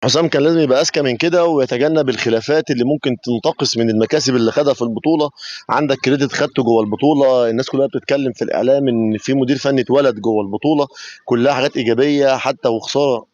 حسام كان لازم يبقى اذكى من كده ويتجنب الخلافات اللي ممكن تنتقص من المكاسب اللي خدها في البطوله. عندك كريدت خدته جوه البطوله، الناس كلها بتتكلم في الاعلام ان في مدير فني اتولد جوه البطوله، كلها حاجات ايجابيه حتى وخساره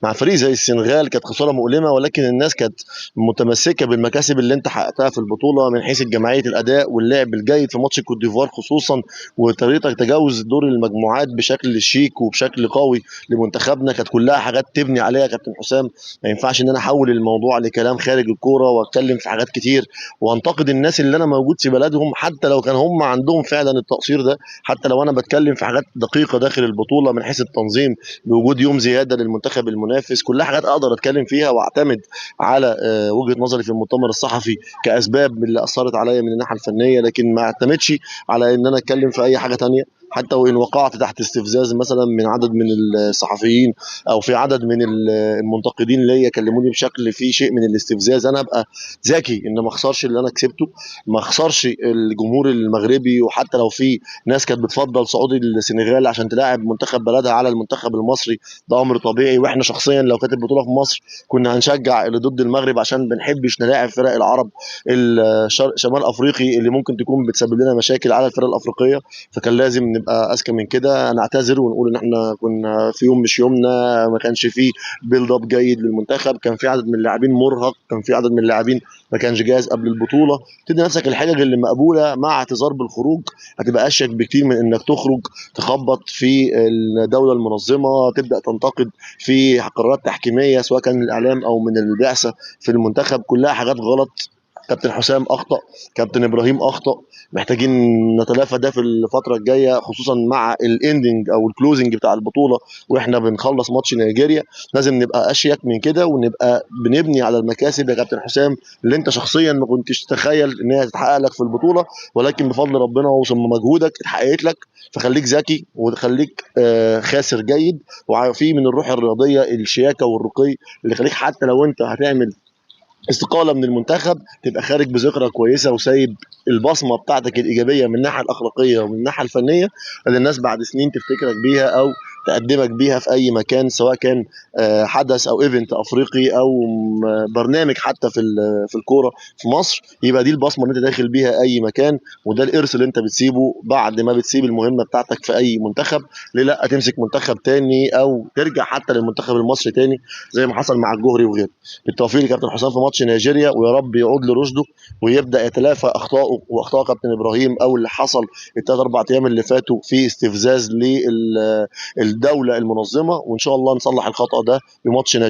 مع فريق زي السنغال كانت خساره مؤلمه، ولكن الناس كانت متمسكه بالمكاسب اللي انت حققتها في البطوله من حيث جماعيه الاداء واللعب الجيد في ماتش كوت ديفوار خصوصا، وطريقتك تجاوز دور المجموعات بشكل شيك وبشكل قوي لمنتخبنا. كانت كلها حاجات تبني عليها يا كابتن حسام. ما ينفعش ان انا احول الموضوع لكلام خارج الكوره واتكلم في حاجات كتير وانتقد الناس اللي انا موجود في بلدهم، حتى لو كان هم عندهم فعلا التقصير ده، حتى لو انا بتكلم في حاجات دقيقه داخل البطوله من حيث التنظيم بوجود يوم زياده للمنتخب المنافس. كلها حاجات اقدر اتكلم فيها واعتمد على وجهه نظري في المؤتمر الصحفي كاسباب من اللي اثرت عليا من الناحيه الفنيه، لكن ما اعتمدش على ان انا اتكلم في اي حاجه تانية. حتى وان وقعت تحت استفزاز مثلا من عدد من الصحفيين او في عدد من المنتقدين ليا كلموني بشكل فيه شيء من الاستفزاز، انا ابقى ذكي ان ما اخسرش اللي انا كسبته، ما اخسرش الجمهور المغربي. وحتى لو في ناس كانت بتفضل صعود السنغال عشان تلاعب منتخب بلدها على المنتخب المصري، ده امر طبيعي. واحنا شخصيا لو كانت البطوله في مصر كنا هنشجع اللي ضد المغرب عشان بنحبش نلاعب فرق العرب شمال افريقي اللي ممكن تكون بتسبب لنا مشاكل على الفرق الافريقيه. فكان لازم نبقى اذكى من كده، نعتذر ونقول ان احنا كنا في يوم مش يومنا، ما كانش فيه بيلد اب جيد للمنتخب، كان في عدد من اللاعبين مرهق، كان في عدد من اللاعبين ما كانش جاهز قبل البطوله. تدي نفسك الحجج اللي مقبوله مع اعتذار بالخروج، هتبقى اشيك بكتير من انك تخرج تخبط في الدوله المنظمه، تبدا تنتقد في قرارات تحكيميه سواء كان من الاعلام او من البعثه في المنتخب. كلها حاجات غلط. كابتن حسام اخطا، كابتن ابراهيم اخطا، محتاجين نتلافى ده في الفتره الجايه خصوصا مع الاندنج او الكلوزنج بتاع البطوله واحنا بنخلص ماتش نيجيريا. لازم نبقى اشيك من كده ونبقى بنبني على المكاسب يا كابتن حسام اللي انت شخصيا ما كنتش تتخيل ان هي تتحقق لك في البطوله، ولكن بفضل ربنا وثم مجهودك اتحققت لك. فخليك ذكي وخليك خاسر جيد، وفي من الروح الرياضيه الشياكه والرقي اللي يخليك حتى لو انت هتعمل استقاله من المنتخب تبقى خارج بذكرى كويسه وسايب البصمه بتاعتك الايجابيه من الناحيه الاخلاقيه ومن الناحيه الفنيه اللي الناس بعد سنين تفتكرك بيها او تقدمك بيها في اي مكان، سواء كان حدث او ايفنت افريقي او برنامج حتى في الكوره في مصر. يبقى دي البصمه اللي انت داخل بيها اي مكان، وده الارث اللي انت بتسيبه بعد ما بتسيب المهمه بتاعتك في اي منتخب. ليه لا تمسك منتخب تاني او ترجع حتى للمنتخب المصري تاني زي ما حصل مع الجوهري وغيره. بالتوفيق لكابتن حسام في ماتش نيجيريا، ويا رب يعود لرشده ويبدا يتلافى اخطائه واخطاء كابتن ابراهيم او اللي حصل الثلاث اربع ايام اللي فاتوا في استفزاز للدوله المنظمه، وان شاء الله نصلح الخطا ده بماتش